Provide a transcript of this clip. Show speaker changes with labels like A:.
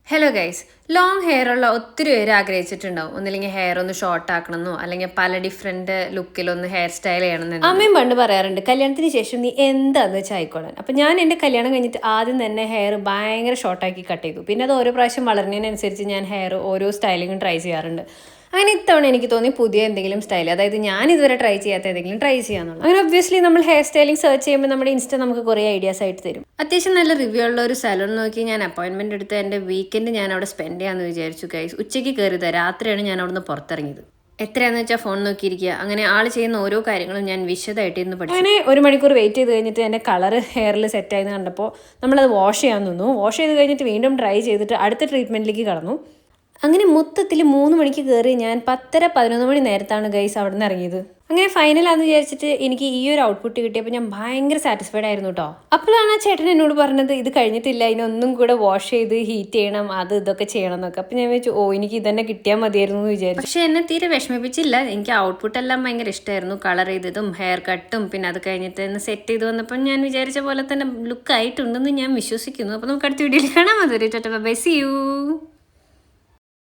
A: Hello guys, long hair ഉള്ള ഒത്തിരി പേര് ആഗ്രഹിച്ചിട്ടുണ്ടാവും. ഒന്നില്ലെങ്കിൽ ഹെയർ ഒന്ന് ഷോർട്ട് ആക്കണമെന്നോ അല്ലെങ്കിൽ പല ഡിഫറെന്റ് ലുക്കിലൊന്ന് ഹെയർ സ്റ്റൈൽ ചെയ്യണമെന്നോ. അമ്മയും പണ്ട് പറയാറുണ്ട്, കല്യാണത്തിന് ശേഷം നീ എന്താന്ന് വെച്ചാൽ ആയിക്കോളാൻ. അപ്പം ഞാൻ എൻ്റെ കല്യാണം കഴിഞ്ഞിട്ട് ആദ്യം തന്നെ ഹെയർ ഭയങ്കര ഷോർട്ടാക്കി കട്ട് ചെയ്തു. പിന്നെ അത് ഓരോ പ്രാവശ്യം വളരുന്നതിനനുസരിച്ച് ഞാൻ ഹെയർ ഓരോ സ്റ്റൈലിങ്ങും ട്രൈ ചെയ്യാറുണ്ട്. അങ്ങനെ ഇത്തവണ എനിക്ക് തോന്നി പുതിയ എന്തെങ്കിലും സ്റ്റൈൽ, അതായത് ഞാൻ ഇതുവരെ ട്രൈ ചെയ്യാത്ത ഏതെങ്കിലും ട്രൈ ചെയ്യാന്നുള്ളത്. അങ്ങനെ ഒബ്വിയസ്ലി നമ്മൾ ഹെയർ സ്റ്റൈലിംഗ് സെർച്ച് ചെയ്യുമ്പോൾ നമ്മുടെ ഇൻസ്റ്റ നമുക്ക് കുറേ ഐഡിയാസ് ആയിട്ട് തരും. അത്യാവശ്യം നല്ല റിവ്യൂ ഉള്ള ഒരു സലൂൺ നോക്കി ഞാൻ അപ്പോയിൻമെന്റ് എടുത്ത് എൻ്റെ വീക്കെൻഡ് ഞാൻ അവിടെ സ്പെൻഡ് ചെയ്യാമെന്ന് വിചാരിച്ചു ഗൈസ്. ഉച്ചയ്ക്ക് കയറിയത് രാത്രിയാണ് ഞാൻ അവിടുന്ന് പുറത്തിറങ്ങിയത്. എത്രയാണെന്ന് വെച്ചാൽ ഫോൺ നോക്കിയിരിക്കുക. അങ്ങനെ ആൾ ചെയ്യുന്ന ഓരോ കാര്യങ്ങളും ഞാൻ വിശദമായിട്ട് ഇന്ന് പഠിച്ചു. അങ്ങനെ 1 മണിക്കൂർ വെയിറ്റ് ചെയ്ത് കഴിഞ്ഞിട്ട് എൻ്റെ കളർ ഹെയറിൽ സെറ്റായെന്ന് കണ്ടപ്പോൾ നമ്മളത് വാഷ് ചെയ്യാൻ നിന്നു. വാഷ് ചെയ്ത് കഴിഞ്ഞിട്ട് വീണ്ടും ട്രൈ ചെയ്തിട്ട് അടുത്ത ട്രീറ്റ്മെൻറ്റിലേക്ക് കടന്നു. അങ്ങനെ മൊത്തത്തിൽ 3 മണിക്ക് കയറി ഞാൻ 10-11 മണി നേരത്താണ് ഗൈസ് അവിടെ നിന്ന് ഇറങ്ങിയത്. അങ്ങനെ ഫൈനലാന്ന് വിചാരിച്ചിട്ട് എനിക്ക് ഈ ഒരു ഔട്ട്പുട്ട് കിട്ടിയപ്പോൾ ഞാൻ ഭയങ്കര സാറ്റിസ്ഫൈഡ് ആയിരുന്നു കേട്ടോ. അപ്പോഴാണ് ആ ചേട്ടൻ എന്നോട് പറഞ്ഞത് ഇത് കഴിഞ്ഞിട്ടില്ല, ഇതിനൊന്നും കൂടെ വാഷ് ചെയ്ത് ഹീറ്റ് ചെയ്യണം, ഇതൊക്കെ ചെയ്യണം എന്നൊക്കെ. അപ്പം ഞാൻ വെച്ചു എനിക്ക് ഇതന്നെ കിട്ടിയാൽ മതിയായിരുന്നു എന്ന് വിചാരിച്ചു. പക്ഷെ എന്നെ തീരെ വിഷമിപ്പിച്ചില്ല. എനിക്ക് ഔട്ട്പുട്ട് എല്ലാം ഭയങ്കര ഇഷ്ടമായിരുന്നു. കളർ ചെയ്തതും ഹെയർ കട്ടും പിന്നെ അത് കഴിഞ്ഞിട്ട് സെറ്റ് ചെയ്ത് വന്നപ്പോൾ ഞാൻ വിചാരിച്ച പോലെ തന്നെ ലുക്ക് ആയിട്ടുണ്ടെന്ന് ഞാൻ വിശ്വസിക്കുന്നു. അപ്പോൾ നമുക്ക് അടുത്ത വീഡിയോയിൽ കാണാം. അതൊരു ബൈ, സീ യു.